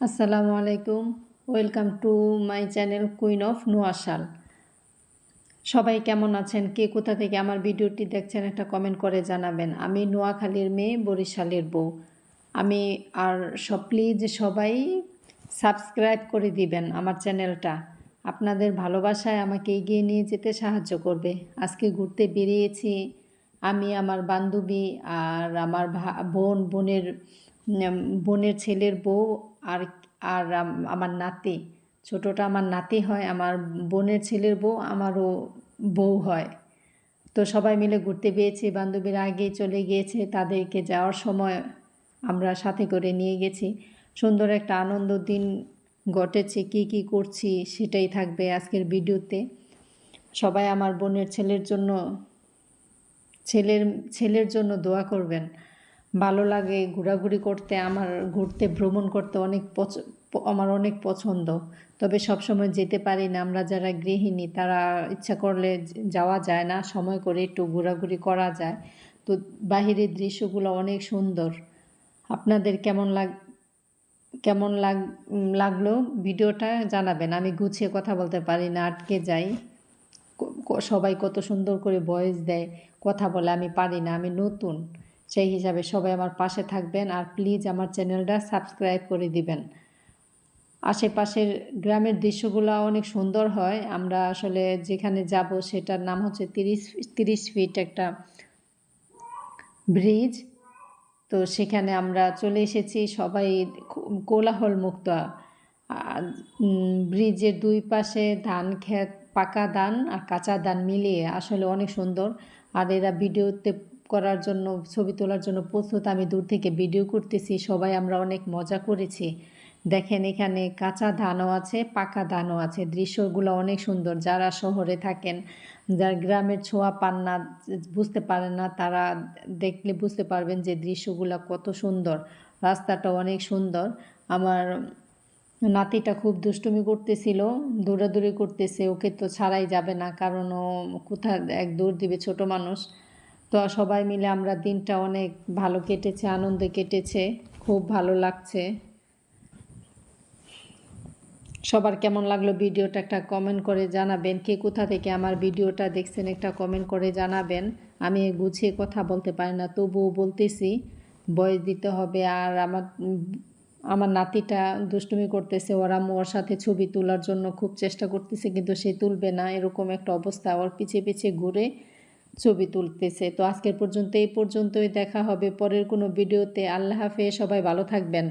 আসসালামু আলাইকুম। Welcome to my channel queen of নোয়াশাল। সবাই কেমন আছেন? কে কোথা থেকে আমার ভিডিওটি দেখছেন একটা কমেন্ট করে জানাবেন। আমি নোয়াখালীর মেয়ে, বরিশালের বউ। আমি আর প্লিজ সবাই সাবস্ক্রাইব করে দিবেন আমার চ্যানেলটা। আপনাদের ভালোবাসায় আমাকে এগিয়ে নিয়ে যেতে সাহায্য করবে। আজকে ঘুরতে বেরিয়েছি আমি, আমার বান্ধবী আর আমার বোনের ছেলের বউ আর আর আমার নাতি। ছোটটা আমার নাতি হয়, আমার বোনের ছেলের বউ আমারও বউ হয়। তো সবাই মিলে ঘুরতে পেয়েছি, বান্ধবীরা আগেই চলে গিয়েছে, তাদেরকে যাওয়ার সময় আমরা সাথে করে নিয়ে গেছি। সুন্দর একটা আনন্দ দিন ঘটেছে। কি কি করছি সেটাই থাকবে আজকের ভিডিওতে। সবাই আমার বোনের ছেলের জন্য দোয়া করবেন। ভালো লাগে ঘোরাঘুরি করতে, আমার ভ্রমণ করতে আমার অনেক পছন্দ। তবে সবসময় যেতে পারি না। আমরা যারা গৃহিণী তারা ইচ্ছা করলে যাওয়া যায় না, সময় করে একটু ঘোরাঘুরি করা যায়। তো বাহিরের দৃশ্যগুলো অনেক সুন্দর। আপনাদের কেমন লাগলো ভিডিওটা জানাবেন। আমি গুছিয়ে কথা বলতে পারি না, আটকে যাই। সবাই কত সুন্দর করে ভয়েস দেয়, কথা বলে, আমি পারি না, আমি নতুন। সেই হিসাবে সবাই আমার পাশে থাকবেন আর প্লিজ আমার চ্যানেলটা সাবস্ক্রাইব করে দিবেন। আশেপাশের গ্রামের দৃশ্যগুলো অনেক সুন্দর হয়। আমরা আসলে যেখানে যাব সেটার নাম হচ্ছে 30 ফিট একটা ব্রিজ। তো সেখানে আমরা চলে এসেছি, সবাই কোলাহল মুক্ত। ব্রিজের দুই পাশে ধান ক্ষেত, পাকা ধান আর কাঁচা ধান মিলিয়ে আসলে অনেক সুন্দর। আর এরা ভিডিওতে করার জন্য, ছবি তোলার জন্য প্রস্তুত। আমি দূর থেকে ভিডিও করতেছি, সবাই আমরা অনেক মজা করেছি। দেখেন এখানে কাঁচা ধানও আছে, পাকা ধানও আছে। দৃশ্যগুলো অনেক সুন্দর। যারা শহরে থাকেন, যারা গ্রামের ছোঁয়া পান না, বুঝতে পারেন না, তারা দেখলে বুঝতে পারবেন যে দৃশ্যগুলো কত সুন্দর। রাস্তাটা অনেক সুন্দর। আমার নাতিটা খুব দুষ্টুমি করতেছিল, দৌড়াদৌড়ি করতেছে। ওকে তো ছাড়াই যাবে না, কারণ ও কোথায় এক দৌড় দিবে, ছোট মানুষ। তো সবাই মিলে আমরা দিনটা অনেক ভালো কেটেছে, আনন্দে কেটেছে, খুব ভালো লাগছে। সবার কেমন লাগলো ভিডিওটা একটা কমেন্ট করে জানাবেন। কে কোথা থেকে আমার ভিডিওটা দেখছেন একটা কমেন্ট করে জানাবেন। আমি গুছিয়ে কথা বলতে পারি না, তবুও বলতেছি, ভয়েস দিতে হবে। আর আমার নাতিটা দুষ্টুমি করতেছে, ওর সাথে ছবি তোলার জন্য খুব চেষ্টা করতেছে, কিন্তু সে তুলবে না, এরকম একটা অবস্থা। ওর পিছিয়ে পিছিয়ে ঘুরে ছবি তুলতেছে। তো আজকের পর্যন্ত এই পর্যন্তই, দেখা হবে পরের কোনো ভিডিওতে। আল্লাহ হাফেজ, সবাই ভালো থাকবেন।